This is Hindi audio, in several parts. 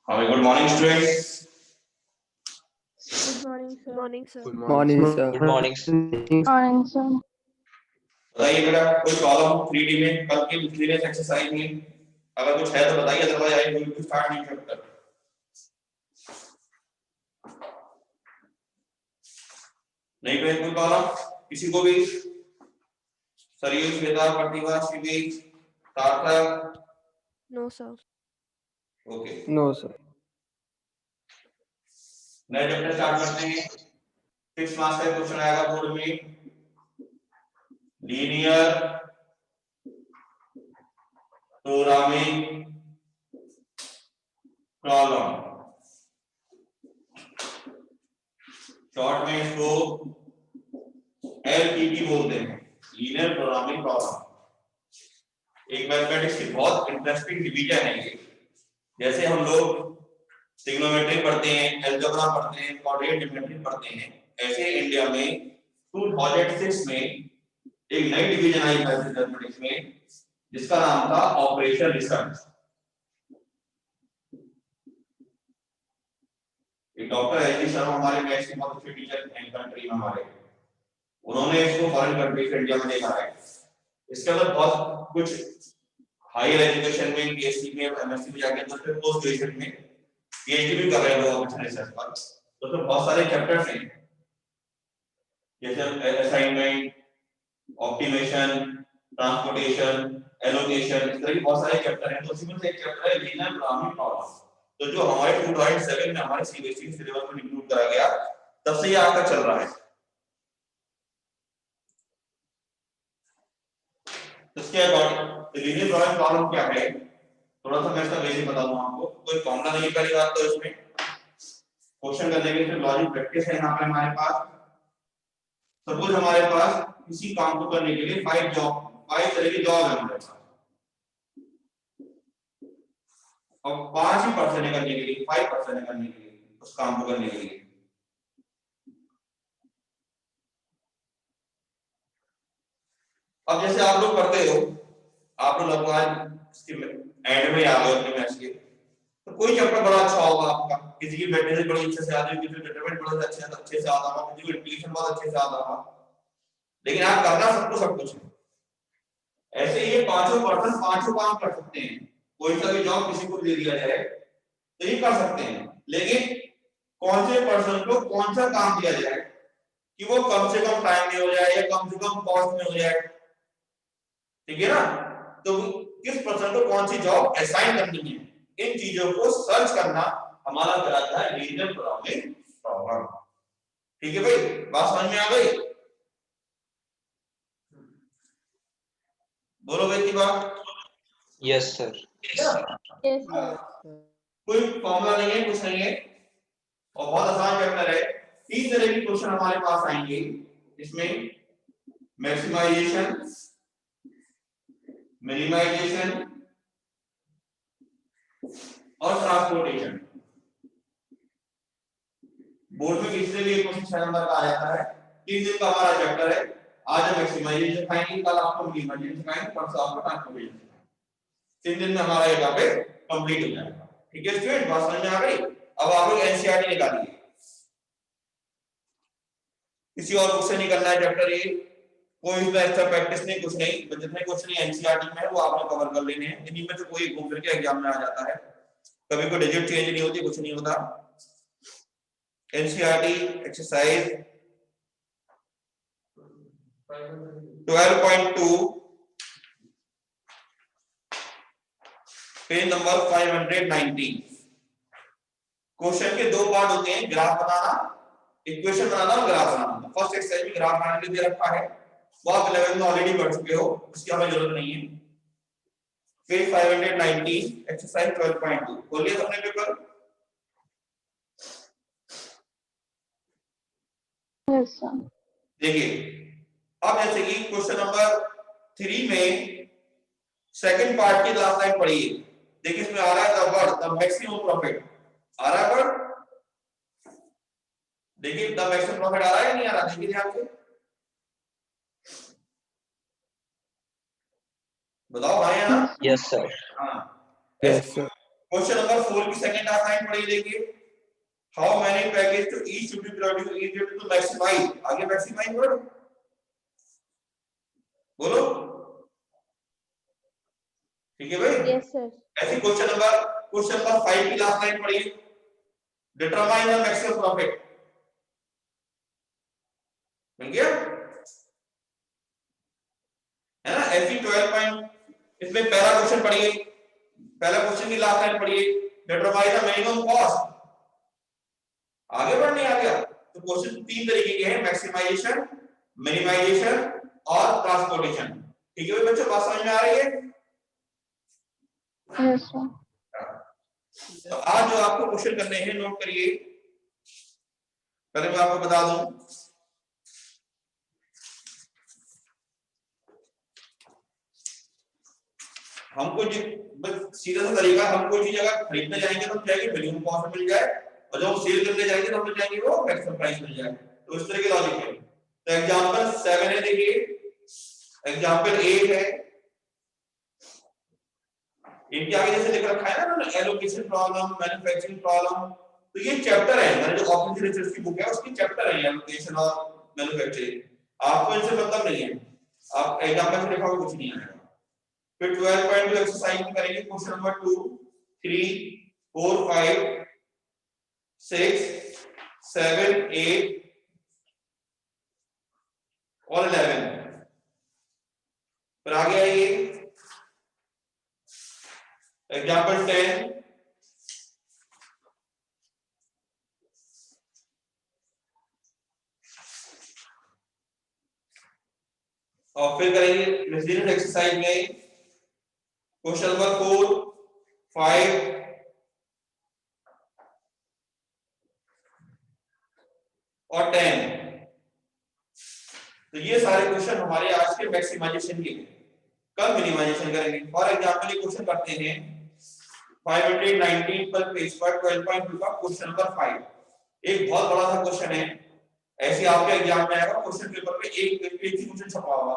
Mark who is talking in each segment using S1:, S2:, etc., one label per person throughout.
S1: Good morning, students.
S2: Good morning, sir.
S3: Morning, sir.
S4: Good morning, sir.
S5: Morning, sir.
S1: बताइए बेटा कोई प्रॉब्लम 3D में कल की मिसलेनियस एक्सरसाइज में अगर कुछ है तो बताइए, otherwise I will to start new chapter. नहीं तो कोई प्रॉब्लम किसी को भी? सरयू, श्वेता, प्रतिभा, शिवी, सार्थक?
S2: No, sir.
S1: Okay,
S3: No, sir.
S1: नए चैप्टर स्टार्ट करते हैं। 6 मार्क्स का क्वेश्चन आएगा बोर्ड में, लीनियर प्रोग्रामिंग प्रॉब्लम। शॉर्ट में इसको एलपीपी बोलते हैं, लीनियर प्रोग्रामिंग प्रॉब्लम। एक मैथमेटिक्स की बहुत इंटरेस्टिंग डिवीजन है ये। जैसे हम लोग ट्रिग्नोमेट्री पढ़ते हैं, अलजेब्रा पढ़ते हैं, कोऑर्डिनेट ज्योमेट्री पढ़ते हैं, ऐसे इंडिया में 2006 में एक नई डिवीजन आई मैथमेटिक्स में जिसका नाम था ऑपरेशन रिसर्च। एक डॉक्टर एच शर्मा हमारे मैथ्स के बहुत अच्छे टीचर हैं कंट्री में हमारे, उन्होंने इसको फॉरेन कंट्री से इंडिया में देखा है। इसके अंदर बहुत कुछ हायर एजुकेशन में, पीएचडी में, एमएससी में जाके तो फिर पोस्ट ग्रेजुएट में पीएचडी भी कर रहे हैं लोग ऑपरेशन रिसर्च पर। तो फिर बहुत सारे चैप्टर्स हैं, जैसे असाइनमेंट, ऑप्टिमेशन, ट्रांसपोर्टेशन, एलोकेशन, इस तरह के बहुत सारे चैप्टर हैं। तो उसी में से एक चैप्टर है लीनियर प्रोग्रामिंग प्रॉब्लम, तो जो हमारे 2007 में हमारे सीबीएसई सिलेबस में इंक्लूड करा गया, तब से ये आज तक चल रहा है। इसके अकॉर्डिंग लीनियर प्रोग्रामिंग प्रॉब्लम क्या है, थोड़ा सा मैं इसका बेसिक बता दूं आपको। कोई फॉर्मूला नहीं, पहली बात तो इसमें क्वेश्चन करने के लिए लॉजिक प्रैक्टिस है। यहाँ पे हमारे पास सपोज हमारे पास किसी काम को करने के लिए 5 तरह की जॉब है हमारे पास, और 5% करने के लिए, 5% करने के लिए, उस काम को करने के लिए अब जैसे आप लोग पढ़ते हो, आप लोग लगभग इसके एंड में आ गए अपने मैथ्स के, तो कोई चैप्टर बड़ा अच्छा होगा आपका, किसी की मैथमेटिक्स बड़ी अच्छे से आती है, किसी को डिटरमिनेंट बड़ा अच्छे से आता होगा, किसी को इंटीग्रेशन बहुत अच्छे से आता होगा, लेकिन आप करना सब कुछ है। ऐसे ये 5% 5 काम कर सकते हैं। कोई सा भी जॉब किसी को दे दिया जाए तो ये कर सकते हैं, लेकिन कौन से पर्सन को कौन सा काम दिया जाए कि वो कम से कम टाइम में हो जाए या कम से कम कॉस्ट में हो जाए, ठीक है ना? तो किस पर्सन को कौन सी जॉब असाइन करनी है, इन चीजों को सर्च करना हमारा कहलाता है लीनियर प्रोग्रामिंग प्रॉब्लम। ठीक है भाई, बात समझ में आ गई? बोलो भाई की बात।
S4: Yes sir.
S5: Yes, sir.
S1: कोई फॉर्मूला नहीं है, कुछ नहीं है, और बहुत आसान चैप्टर है। 3 तरह के क्वेश्चन हमारे पास आएंगे इसमें, मैक्सिमाइजेशन, मिनिमाइजेशन और ट्रांसपोर्टेशन। बोर्ड में किसी से भी क्वेश्चन 6 नंबर का आ जाता है। 3 दिन का हमारा चैप्टर है। आज हम मैक्सिमाइजेशन सिखाएंगे, कल आपको मिनिमाइजेशन सिखाएंगे, परसों आपको ट्रांसपोर्टेशन सिखाएंगे। 3 दिन में हमारा ये टॉपिक कंप्लीट हो जाएगा। ठीक है स्टूडेंट, बात समझ में आ गई? अब आप लोग एनसीईआरटी निकालिए, किसी और बुक से नहीं करना है चैप्टर ये, कोई इसमें एक्स्ट्रा प्रैक्टिस नहीं, कुछ नहीं, जितने क्वेश्चन एनसीईआरटी में है वो आपने कवर कर लेने हैं। इन्हीं में से कोई घूम फिर के एग्जाम में आ जाता है, कभी कोई डिजिट चेंज नहीं होती, कुछ नहीं होता। NCERT exercise 12.2 page number 590। Question के 2 पार्ट होते हैं, ग्राफ बनाना, इक्वेशन बनाना और ग्राफ बनाना। फर्स्ट एक्सरसाइज में ग्राफ बनाने के लिए दे रखा है, वो आप 11th में ऑलरेडी पढ़ चुके हो, इसकी हमें जरूरत नहीं है। पेज 590 एक्सरसाइज 12.2 खोलिए अपने पेपर।
S5: Yes, sir.
S1: देखिए, अब जैसे कि क्वेश्चन नंबर 3 में सेकंड पार्ट की लास्ट लाइन पढ़िए। देखिए इसमें आ रहा है the word the maximum profit, आ रहा है वर्ड? देखिए द मैक्सिमम प्रॉफिट आ रहा है या नहीं आ रहा? देखिए ध्यान से बताओ भाई। है ना?
S4: Yes sir.
S1: हाँ,
S3: Yes, sir.
S1: क्वेश्चन नंबर 4 की सेकंड हाफ लाइन पढ़िए, देखिए how many package to each should be produce is to maximize, आगे मैक्सिमाइज वर्ड बोलो, ठीक है भाई।
S5: Yes, sir.
S1: ऐसे क्वेश्चन नंबर 5 की लास्ट लाइन पढ़िए, डिटरमाइन द मैक्सिमम प्रॉफिट, मिल गया है ना। ऐसी 12 पॉइंट, इसमें पहला क्वेश्चन पढ़िए, पहला क्वेश्चन की लास्ट लाइन पढ़िए, डिटरमाइन द मिनिमम कॉस्ट, आगे बढ़ने आ गया। तो क्वेश्चन 3 तरीके के हैं, मैक्सिमाइजेशन, मिनिमाइजेशन और ट्रांसपोर्टेशन, ठीक है भाई बच्चों, बात समझ में आ रही है।
S5: Yes, sir.
S1: तो आज जो आपको क्वेश्चन करने हैं नोट करिए, पहले मैं आपको बता दूं, हमको बस सीधा सा तरीका, हम कोई चीज अगर खरीदने जाएंगे तो चाहेंगे मिनिमम कॉस्ट मिल जाए, और जब हम सेल करने जाएंगे तो हम चाहेंगे वो मैक्सिमम प्राइस मिल जाए। तो इस तरह के लॉजिक है। तो एग्जांपल 7 है, देखिए एग्जांपल 8 है, इनके आगे जैसे लिख रखा है ना एलोकेशन प्रॉब्लम, मैन्युफैक्चरिंग प्रॉब्लम, तो ये चैप्टर है, मैंने जो ऑफिस रिसर्च की बुक है उसकी चैप्टर है एलोकेशन और मैन्युफैक्चरिंग, आपको इनसे मतलब नहीं है, आप एग्जांपल से लिखा हुआ कुछ नहीं आएगा। फिर 12.2 एक्सरसाइज में करेंगे क्वेश्चन नंबर 2, 3, 4, 5, 6, 7, 8 और 11। फिर आगे आइए एग्जांपल 10, और फिर करेंगे मिसलेनियस एक्सरसाइज में क्वेश्चन नंबर 4, 5 और 10। तो ये सारे क्वेश्चन हमारे आज के मैक्सिमाइजेशन के, कल मिनिमाइजेशन करेंगे। फॉर एग्जांपल ये क्वेश्चन करते हैं 519 पर पेज पर 12.2 का क्वेश्चन नंबर 5, एक बहुत बड़ा सा क्वेश्चन है, ऐसे आपके एग्जाम में आएगा क्वेश्चन पेपर में एक पेज ही क्वेश्चन छपा हुआ,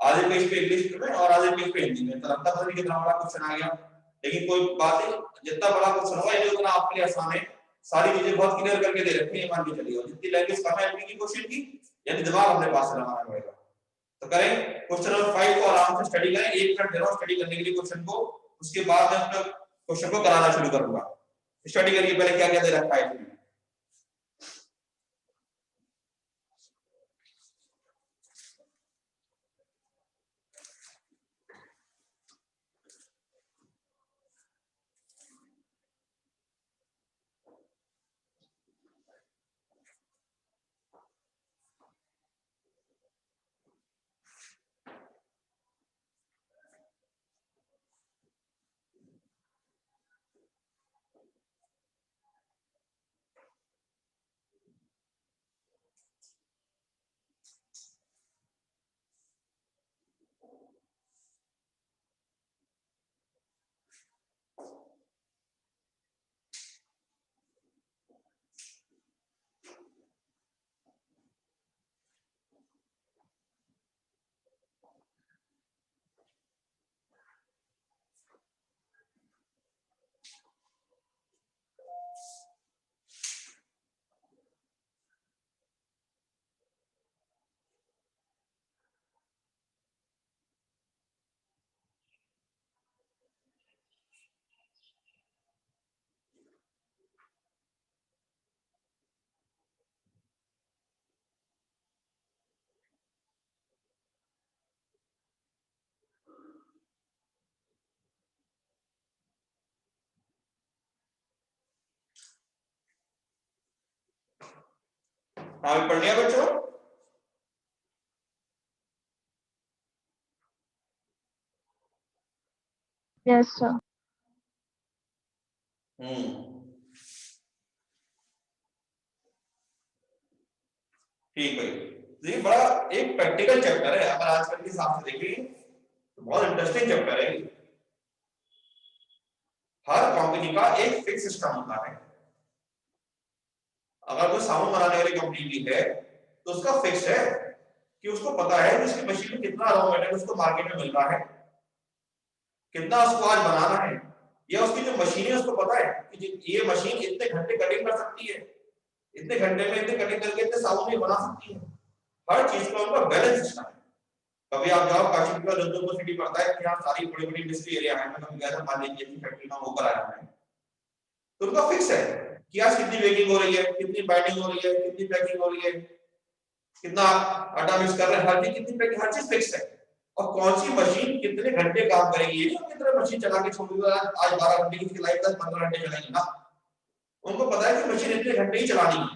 S1: आधे पेज पे इंग्लिश में और आधे पेज पे हिंदी में, तो लगता पता नहीं कितना बड़ा क्वेश्चन आ गया, लेकिन कोई बात नहीं, जितना बड़ा क्वेश्चन होगा ये उतना आपके लिए आसान है, सारी चीजें बहुत क्लियर करके दे रखी है, मान के चलिए, जितनी लैंग्वेज कम है एमपी की क्वेश्चन की, यानी दिमाग अपने पास लगाना पड़ेगा। तो करें क्वेश्चन नंबर 5 को आराम से स्टडी करें, 1 मिनट दे रहा हूं स्टडी करने के लिए क्वेश्चन को, उसके बाद मैं अपना क्वेश्चन को कराना शुरू करूंगा। स्टडी करिए पहले क्या क्या दे रखा है इसमें। हाँ पढ़ लिया बच्चों।
S5: Yes, sir.
S1: ठीक है, ये बड़ा एक प्रैक्टिकल चैप्टर है, अगर आजकल के हिसाब से देखें तो बहुत इंटरेस्टिंग चैप्टर है। हर कंपनी का एक फिक्स सिस्टम होता है, अगर कोई साबुन बनाने वाली कंपनी की है तो उसका फिक्स है कि उसको पता है कि उसकी मशीन में कितना रॉ मटेरियल उसको मार्केट में मिल रहा है, कितना उसको आज बनाना है, या उसकी जो मशीन है उसको पता है कि ये मशीन इतने घंटे कटिंग कर सकती है, इतने घंटे में इतने कटिंग करके इतने साबुन बना सकती है। हर चीज का उनका बैलेंस सिस्टम है। कभी आप जाओ काशी का लंदन सिटी पड़ता है कि यहाँ सारी बड़ी बड़ी इंडस्ट्री एरिया है, मैं कभी गया था, मान लीजिए फैक्ट्री में होकर आया मैं, तो उनका फिक्स है कि आज कितनी बेकिंग हो रही है, कितनी बाइंडिंग हो रही है, कितनी पैकिंग हो रही है, कितना आटा मिक्स कर रहे हैं, हर चीज कितनी पैकिंग, हर चीज फिक्स है। और कौन सी मशीन कितने घंटे काम करेगी, ये नहीं कितने मशीन चला के छोड़ दूंगा आज 12 घंटे की लाइफ 10-15 घंटे चलेगी ना। उनको पता है कि मशीन इतने घंटे ही चलानी है,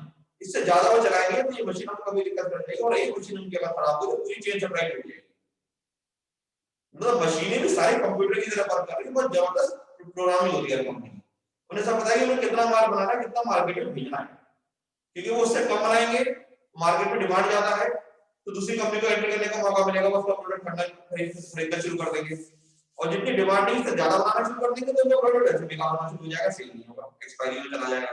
S1: इससे ज्यादा वो चलाएंगे तो ये मशीन को कभी दिक्कत कर देगी और एक मशीन उनके बाद खराब हो तो पूरी चेन सप्लाई टूट जाएगी। मतलब मशीनें भी सारी कंप्यूटर की तरह वर्क कर रही है, बहुत जबरदस्त प्रोग्रामिंग होती है कंपनी की। उन्हें सब पता है कि उन्हें कितना माल बनाना है, कितना मार्केट में भेजना है, क्योंकि वो उससे कम बनाएंगे, मार्केट में डिमांड ज्यादा है तो दूसरी कंपनी को एंटर करने का मौका मिलेगा, वो उसका प्रोडक्ट खरीदना शुरू कर देंगे। और जितनी डिमांड है उससे ज्यादा बनाना शुरू कर देंगे तो उनका प्रोडक्ट ऐसे बेकार होना शुरू हो जाएगा, सेल नहीं होगा, एक्सपायरी में चला जाएगा।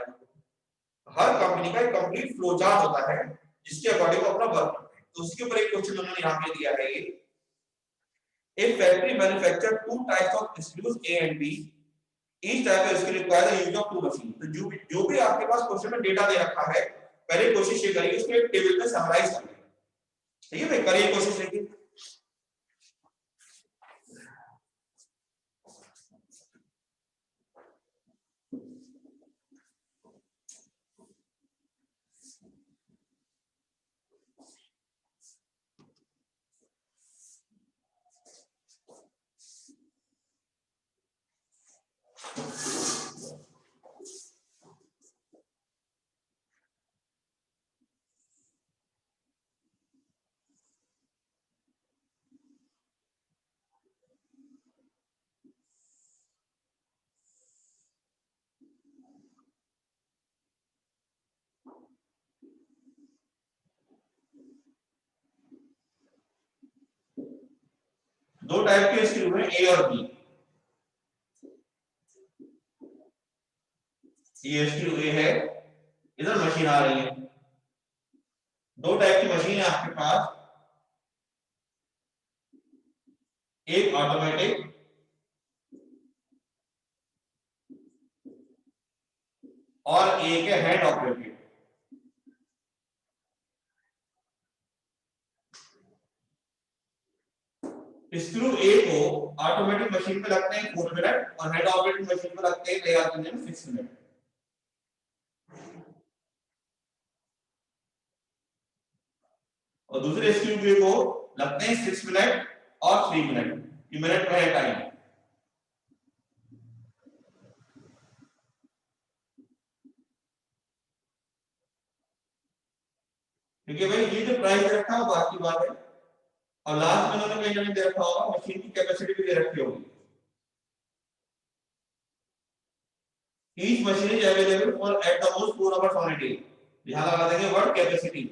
S1: हर कंपनी का एक कंप्लीट फ्लो चार्ट होता है जिसके अकॉर्डिंग अपना वर्क करते हैं। तो उसके ऊपर एक क्वेश्चन उन्होंने यहाँ पे दिया है, ये A factory manufacture two types of screws A and B. Each type of screw requires the use of two machines. तो जो भी आपके पास क्वेश्चन में डेटा दे रखा है, पहले कोशिश ये करिए उसको एक टेबल में समराइज करिए। ठीक है भाई, करिए कोशिश देखिए। दो टाइप के स्क्रू हैं, ए और बी। ये स्क्रू ए है, इधर मशीन आ रही है। दो टाइप की मशीन है आपके पास, एक ऑटोमेटिक और एक है हैंड ऑपरेटेड। स्क्रू ए को ऑटोमेटिक मशीन पे लगते हैं 4 मिनट और हैंड ऑपरेटेड मशीन पे लगते हैं तैयार करने में 6 मिनट। और दूसरे स्क्रू बी को लगते हैं 6 मिनट और 3 मिनट, ये मिनट में है टाइम। ठीक है भाई, ये जो प्राइस रखा है बात की बात है। और लास्ट में उन्होंने कहीं ना दे रखा होगा मशीन की कैपेसिटी भी दे रखी होगी। Each machine is available for at the most 4 hours on a day. यहाँ लगा देंगे वर्ड कैपेसिटी,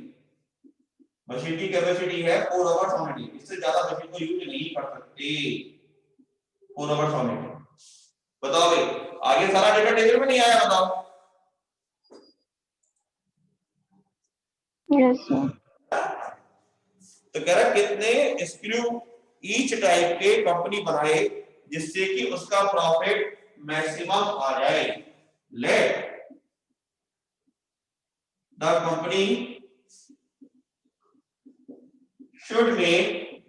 S1: मशीन की कैपेसिटी है 4 आवर्स ऑन अ डे, इससे ज्यादा मशीन को यूज नहीं कर सकते 4 आवर्स ऑन अ डे। बताओ भाई, आगे सारा डेटा टेबल में नहीं आया, बताओ।
S5: Yes, sir.
S1: तो कह रहा कितने स्क्रू ईच टाइप के कंपनी बनाए जिससे कि उसका प्रॉफिट मैक्सिमम आ जाए। Let the company should make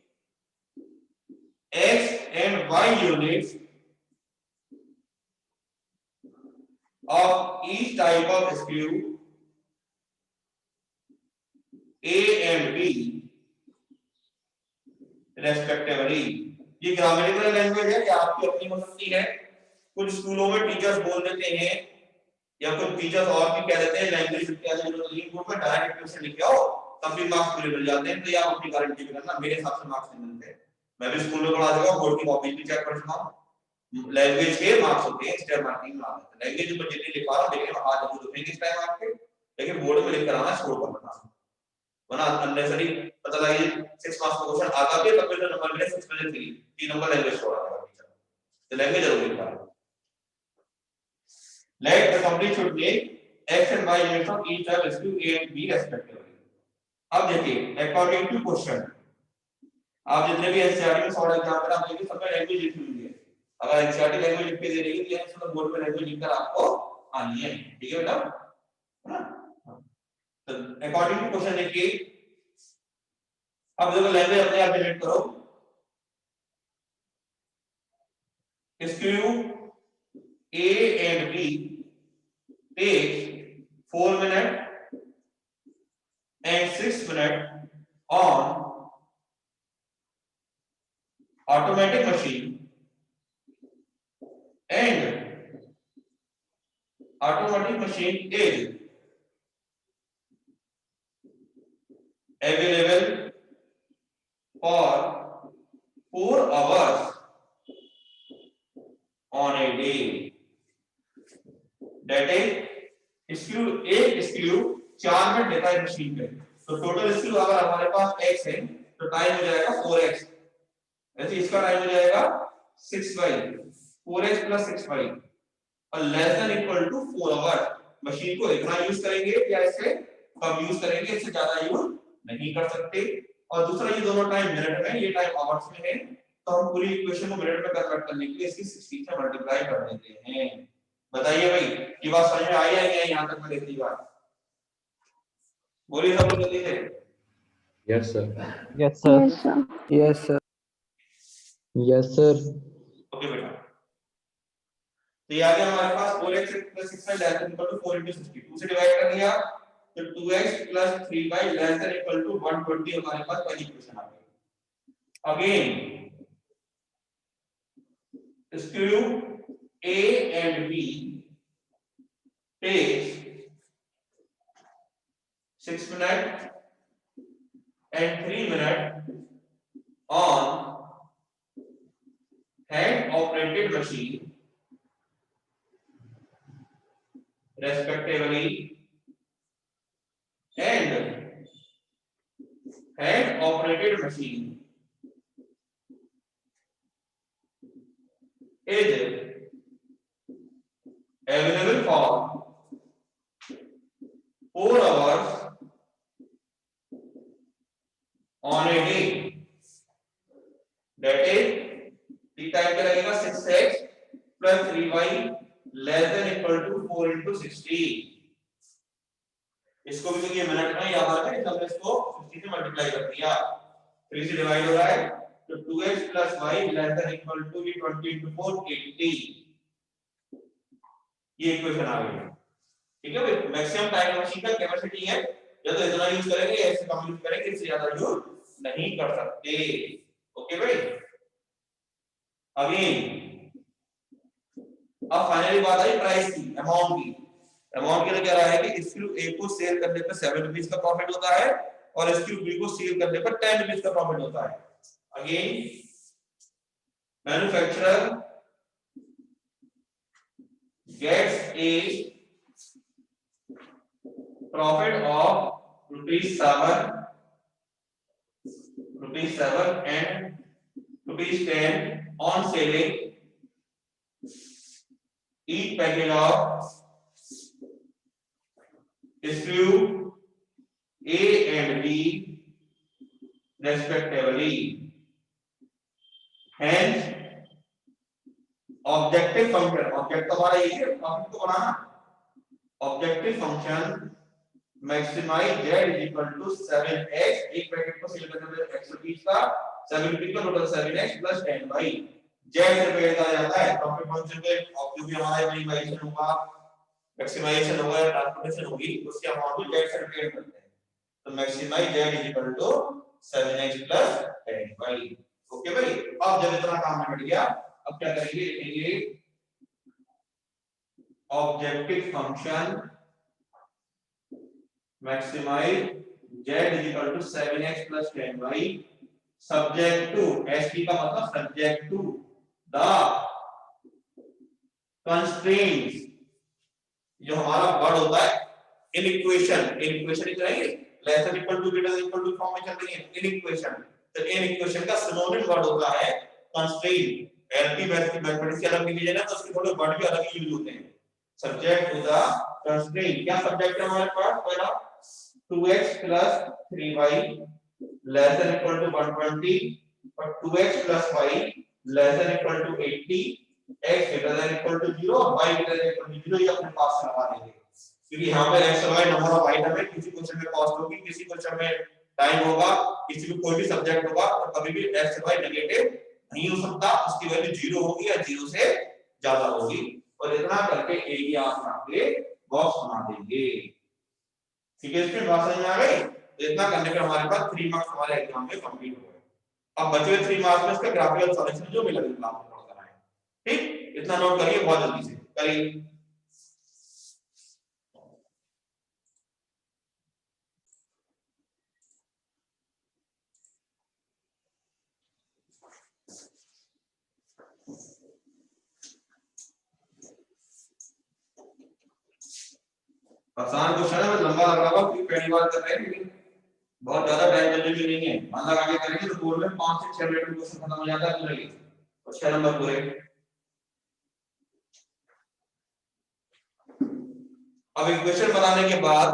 S1: X and Y units of each type of screw A and B respectively। ये ग्रामेटिकल लैंग्वेज है, या आपकी अपनी हो सकती है। कुछ स्कूलों में टीचर्स बोल देते हैं या कुछ टीचर्स और भी कह देते हैं लैंग्वेज बोर्ड में डायरेक्ट क्वेश्चन लिख के आओ तब भी मार्क्स पूरे मिल जाते हैं। तो ये आप अपनी गारंटी करना, मेरे हिसाब से मार्क्स नहीं मिलते। मैं भी स्कूल में पढ़ा चुका, बोर्ड की कॉपी भी चेक कर चुका हूं। लैंग्वेज के मार्क्स होते हैं, स्टेप मार्किंग में आते हैं। लैंग्वेज पर जितनी लिखा रहा देखिए हाथ जरूर दुखेंगे इस टाइम आपके, लेकिन बोर्ड में लिख कर आना छोड़ कर बताना, वरना अननेसेसरी पता लगे 6 मार्क्स का क्वेश्चन आगा के तब तो नंबर मिले 6 में से 3 नंबर लैंग्वेज छोड़ा जाएगा टीचर। तो लैंग्वेज जरूर लिखा है। Let the company should make X and Y units of each type screw A and B respectively। अब देखिए according to question, आप जितने भी एनसीईआरटी में सवाल एग्जाम में आप देखिए सब में लैंग्वेज लिखी हुई है। अगर एनसीईआरटी लैंग्वेज लिख के दे रही है तो इसमें बोर्ड पे लैंग्वेज लिखकर आपको आनी है, ठीक है बेटा, है ना। तो अकॉर्डिंग टू क्वेश्चन देखिए, अब देखो लैंग्वेज अपने आप जनरेट करो। Screw A and B takes 4 minutes and 6 minutes on automatic machine, and automatic machine is available for 4 hours on a day. That is screw, एक स्क्रू 4 मिनट लेता है मशीन पे, तो टोटल स्क्रू अगर हमारे पास x है तो टाइम हो जाएगा 4x, ऐसे इसका टाइम हो जाएगा 6y, 4x प्लस 6y, और less than equal to 4 hour. Machine को इतना यूज करेंगे या इससे कम यूज करेंगे, इससे ज्यादा यूज नहीं कर सकते। और दूसरा ये दोनों टाइम मिनट में, ये टाइम आवर्स में है, तो हम पूरी इक्वेशन को मिनट में कन्वर्ट करने के लिए इसकी 60 से मल्टीप्लाई कर देते हैं। बताइए भाई, ये बात समझ में आई है या यहां तक में देखती बात? बोलिए सब लोग जल्दी से।
S3: Yes sir.
S4: Yes, sir.
S5: Yes, sir.
S4: Yes, sir.
S3: Yes sir.
S1: Okay बेटा, तो ये आ गया हमारे पास 4x + 6y less than equal to 4 * 60, 2 से डिवाइड कर दिया तो 2x + 3y less than equal to 120 हमारे पास पहली इक्वेशन आ गई। Again screw A and B takes 6 minutes and 3 minutes on hand operated machine respectively, and hand operated machine is available for 4 hours on a day. That is t time पे लगेगा 6x + 3y less than equal to 4 * 60। इसको भी तो ये मिनट में याद आ गया, हमने इसको 60 से मल्टीप्लाई कर दिया, 3 से डिवाइड हो रहा है तो 2x + y less than equal to 20 * 4 80। ये इक्वेशन आ गई, ठीक है भाई। मैक्सिमम टाइम मशीन का कैपेसिटी है, या तो इतना यूज करेंगे या इससे कम यूज करेंगे, इससे ज्यादा यूज नहीं कर सकते। ओके भाई। अगेन अब फाइनली बात आई प्राइस की, अमाउंट की। अमाउंट के लिए कह रहा है कि स्क्रू A को सेल करने पर 7 रुपीस का प्रॉफिट होता है और स्क्रू B को सेल करने पर 10 रुपीस का प्रॉफिट होता है। Again manufacturer gets a profit of ₹7 and ₹10 on selling each package of screw A and B respectively. Hence objective function, object हमारा ये है प्रॉफिट को बनाना, objective function maximise z = 7x, एक पैकेट को सेल करने में 100 रुपीस का, 7 रुपीस का टोटल 7x + 10y z से पेड़ का जाता है। प्रॉफिट फंक्शन पे जो भी हमारा मिनिमाइजेशन होगा, मैक्सिमाइजेशन होगा या ट्रांसफॉर्मेशन होगी, उसके अमाउंट को z से पेड़ करते हैं। तो maximise z = 7x + 10y। Okay भाई। अब जब इतना काम निपट गया, अब क्या करेंगे, लिखेंगे objective function maximise z = 7x + 10y subject to, SP का मतलब सब्जेक्ट टू द कंस्ट्रेंट्स, जो हमारा वर्ड होता है इन इक्वेशन ही करेंगे, less than equal to greater than equal to form में चल रही है इन इक्वेशन। तो इन इक्वेशन का सिनोनिम वर्ड होता है कंस्ट्रेंट। एलपी मैथमेटिक्स के अलग लीजिए ना तो उसके थोड़े वर्ड भी अलग यूज होते हैं। सब्जेक्ट टू द कंस्ट्रेंट, क्या सब्जेक्ट है हमारे पास, पहला 2x + 3y less than equal to 120 और 2x + y less than equal to 80 x greater than equal to 0 और y greater than equal to 0 ये अपने पास से लगा देंगे, क्योंकि यहाँ पे x और y नंबर ऑफ आइटम है, किसी क्वेश्चन में कॉस्ट होगी, किसी क्वेश्चन में टाइम होगा, किसी में कोई भी सब्जेक्ट होगा, तो कभी भी x और y नेगेटिव नहीं हो सकता, उसकी वैल्यू 0 होगी या 0 से ज्यादा होगी, और इतना करके a की आप यहाँ पे बॉक्स बना देंगे। ठीक है, इसमें बात समझ में आ गई? इतना करने पे हमारे पास 3 मार्क्स हमारे एग्जाम में कंप्लीट हो गए। अब बचे हुए 3 मार्क्स में इसका ग्राफिकल सॉल्यूशन जो भी लगे क्लास में पढ़ कराएं। ठीक, इतना नोट करिए, बहुत जल्दी से करिए। आसान क्वेश्चन है, बस लंबा लग रहा होगा क्योंकि पहली बार कर रहे हैं, लेकिन बहुत ज्यादा टाइम कंज्यूमिंग नहीं है। मान लगा के करेंगे तो बोर्ड में 5 से 6 मिनट में क्वेश्चन खत्म हो जाता है जनरली, और 6 नंबर पूरे। अब इक्वेशन बनाने के बाद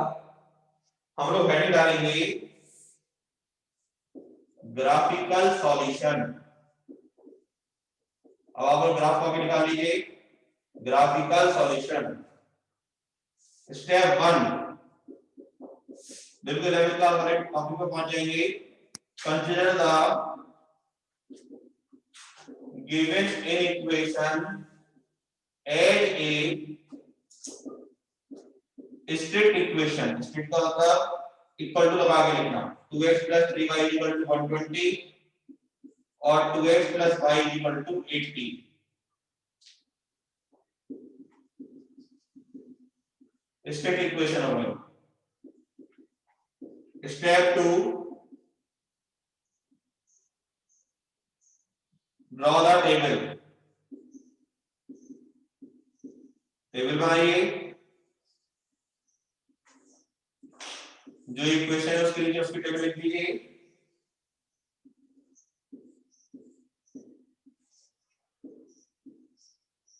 S1: हम लोग हेडिंग डालेंगे ग्राफिकल सॉल्यूशन। अब आप लोग ग्राफ कॉपी निकाल लीजिए, ग्राफिकल सॉल्यूशन स्टेप 1, बिल्कुल लेवल क्लास वाले टॉपिक पे पहुंच जाएंगे। Consider the given equation as a strict equation. Strict का मतलब इक्वल टू लगा के लिखना, 2x + 3y = 120 और 2x + y = 80। स्ट्रिक्ट इक्वेशन हो गई। Step 2, draw the table. Table बनाइए, जो इक्वेशन है उसके नीचे उसकी टेबल लिख लीजिए।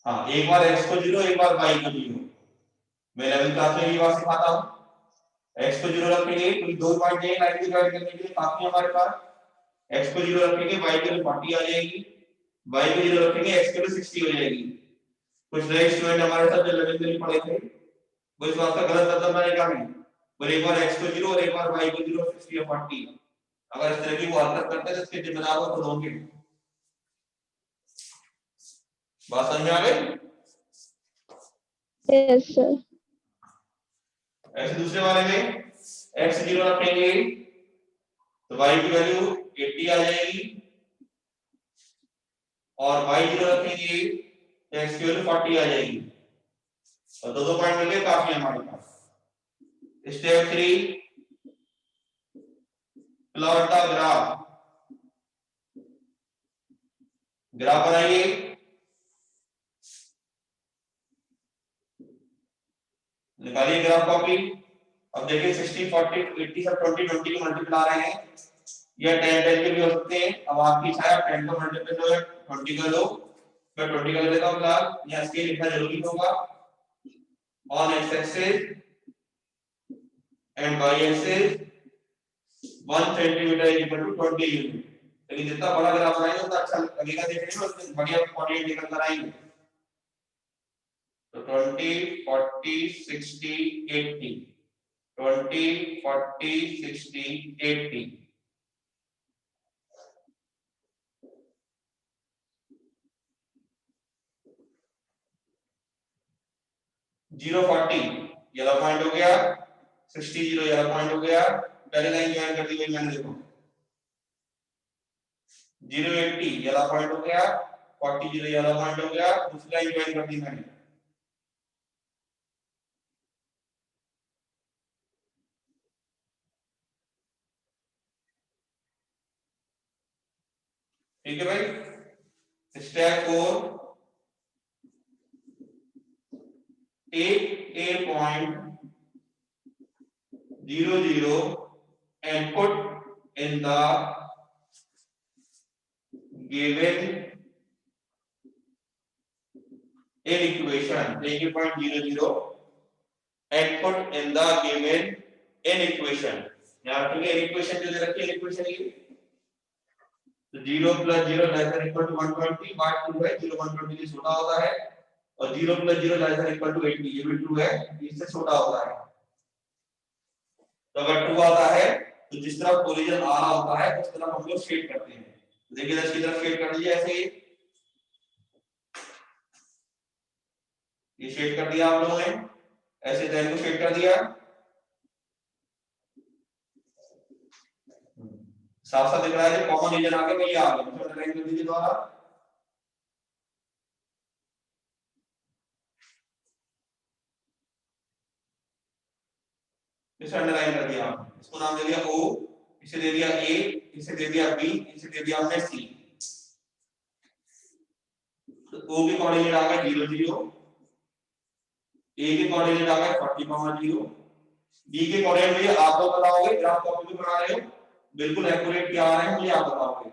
S1: हाँ, एक बार x को 0, एक बार y को 0। मैं 11th क्लास में ये बात सिखाता हूँ। x को 0 रखेंगे, कोई 2 पॉइंट नहीं, लाइन की ज्वाइन करने के लिए काफी हमारे पास। x को 0 रखेंगे, y के लिए 40 आ जाएगी, y को 0 रखेंगे, x के लिए 60 हो जाएगी। कुछ नए स्टूडेंट हमारे साथ जो 11th में पढ़े थे, वो इस बात का गलत मतलब बनेगा नहीं, और एक बार x को 0 और एक बार y को 0, 60 या 40। अगर इस तरह की वो हरकत करते हैं तो इसके जिम्मेदार वो खुद होंगे। बात समझ में आ गई?
S5: Yes, sir.
S1: ऐसे दूसरे वाले में x 0 रखेंगे तो y की वैल्यू 80 आ जाएगी, और y 0 रखेंगे तो x की वैल्यू 40 आ जाएगी, और दो पॉइंट मिल गए, काफी हमारे पास। Step 3, plot the graph. Graph बनाइए, निकालिए ग्राफ कॉपी। अब देखिए 60, 40, 80 सब 20, 20 की मल्टीपल आ रहे हैं, या 10, 10 के भी हो सकते हैं। अब आपकी इच्छा है 10 को मल्टीपल लो या 20 का लो। मैं 20 का ले लेता हूं फिलहाल, यहाँ स्केल लिखना जरूरी होगा। On x axis and y axis 1 centimetre equal to 20 unit. लेकिन जितना बड़ा ग्राफ बनाएंगे उतना अच्छा लगेगा देखने में, उतने बढ़िया कोऑर्डिनेट निकल कर आएंगे। तो 20, 40, 60, 80, 20, 40, 60, 80। जीरो 40 येलो पॉइंट हो गया, 60 0 येलो पॉइंट हो गया। पहली लाइन ज्वाइन कर दी वही मैंने, देखो 0 80 येलो पॉइंट हो गया, 40 0 येलो पॉइंट हो गया। दूसरी लाइन ज्वाइन कर दी मैंने। ठीक है भाई। Step 4, take a point 0 0 and put in the given inequation. Take a point 0 0 and put in the given inequation. यहाँ पे इक्वेशन जो दे रखी है, इक्वेशन ये तो 0 + 0 ≤ 120 बाय 2 है, 0 120 से छोटा होता है, और 0 + 0 ≤ 80 ये भी ट्रू है, इससे छोटा होता है। तो अगर ट्रू आता है तो जिस तरफ कोलिजन आ रहा होता है उस तरफ हम लोग शेड करते हैं। देखिए इधर की तरफ शेड कर दीजिए, ऐसे ये शेड कर दिया आप लोगों ने, ऐसे लाइन को शेड कर दिया, साफ साफ दिख रहा है जो कॉमन रीजन आ गया वही आ गया, तो लाइन कर दीजिए दोबारा। इसे अंडरलाइन कर दिया आपने, इसको नाम दे दिया O, इसे दे दिया A, इसे दे दिया B, इसे दे दिया हमने C। तो O के कोऑर्डिनेट आ गए 0 0, A के कोऑर्डिनेट आ गए 40,0, B के कोऑर्डिनेट मुझे आप लोग बताओगे, ग्राफ कॉपी में बना रहे हो, बिल्कुल एक्यूरेट क्या आ रहे हैं मुझे आप बताओगे।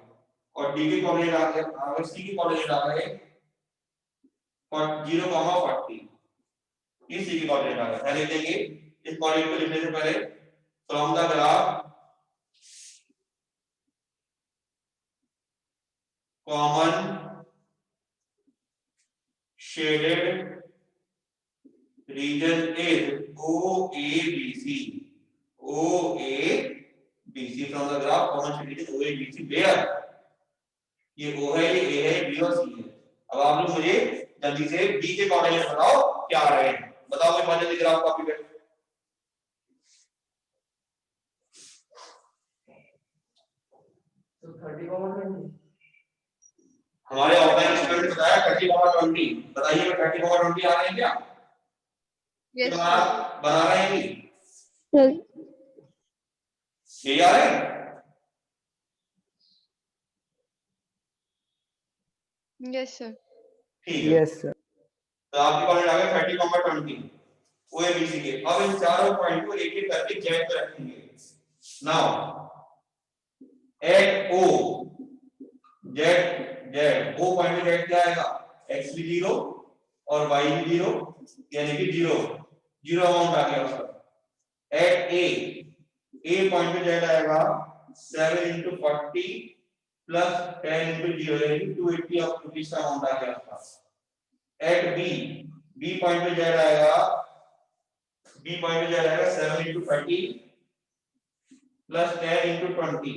S1: और D के कोऑर्डिनेट आ गए, C के कोऑर्डिनेट आ गए 0,40, ये C के कोऑर्डिनेट आ गए। पहले देंगे इस कोऑर्डिनेट को लिखने से पहले from the graph common shaded region is OABC, OABC from the graph common shaded region OABC where ये O है, ये A है, B और C है। अब आप लोग मुझे जल्दी से B के कोऑर्डिनेट बताओ क्या आ रहे हैं, बताओ मैं जल्दी ग्राफ कॉपी कर। तो 30,20 हमारे ऑफलाइन स्टूडेंट बताया 30,20, बताइए 30,20 आ रहे हैं क्या?
S2: Yes,
S1: बना रहे हैं कि
S5: Yes.
S1: ये आ रहे हैं?
S2: yes, sir.
S1: ठीक है,
S3: Yes, sir.
S1: तो आपके कॉलेज आ गए 30,20 ओएबीसी के। अब इन चारों पॉइंट को एक एक करके जेड पे रखेंगे। Now at O Z O point पे जेड क्या आएगा, एक्स भी 0 और वाई भी 0, यानी कि 0 अमाउंट आ गया उसका। एट ए पॉइंट पे जेड आएगा 7 × 40 प्लस 10 × 0 यानी कि 280 ऑफ रुपीस का अमाउंट आ गया उसका। एट बी पॉइंट पे जेड आएगा 7 × 30 प्लस 10 × 20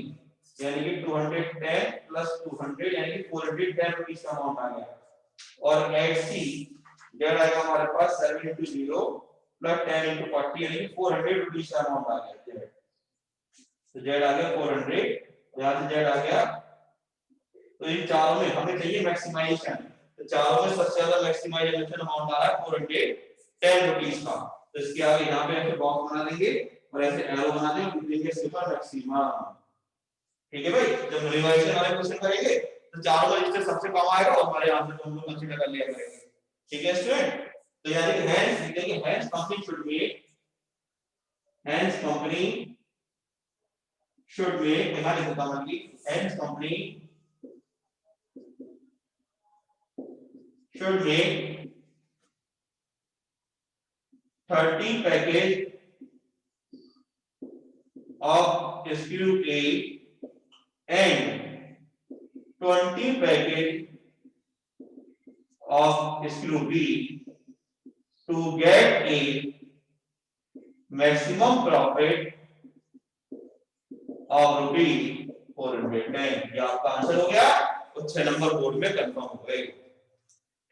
S1: यानी कि 210 प्लस 200 यानी कि 410 रुपीस का अमाउंट आ गया। और एट सी जेड आएगा हमारे पास 7 × 0 प्लस 10 × 40 यानी कि 400 रुपीस का अमाउंट आ गया। तो जेड आ गया 400, यहां से जेड आ गया। तो इन चारों में हमें चाहिए मैक्सिमाइजेशन, तो चारों में सबसे ज्यादा मैक्सिमाइजेशन अमाउंट आ रहा है 410 रुपीस का। तो इसके आगे यहाँ पे ऐसे बॉक्स बना देंगे और ऐसे एरो बना देंगे और लिखेंगे सिंपल मैक्सिमम। ठीक है भाई, जब रिवाइजेशन वाले क्वेश्चन करेंगे तो चारों में जिससे सबसे कम आएगा और हमारे आंसर को हम लोग कंसीडर कर लिया करेंगे। ठीक है स्टूडेंट, तो यानी कि हेंस लिखेंगे hence company should make, hence company should make, यहाँ लिखा था मतलब कि hence company should make 30 package of screw A and 20 package of screw B to get a maximum profit of rupees 410। ये आपका आंसर हो गया और 6 नंबर बोर्ड में कंफर्म हो गए।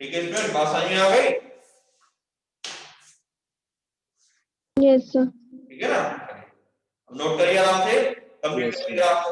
S1: ठीक है स्टूडेंट, बात समझ में आ गई?
S5: Yes, sir.
S1: ठीक है ना, अब नोट करिए आराम से, कंप्लीट करिए आप।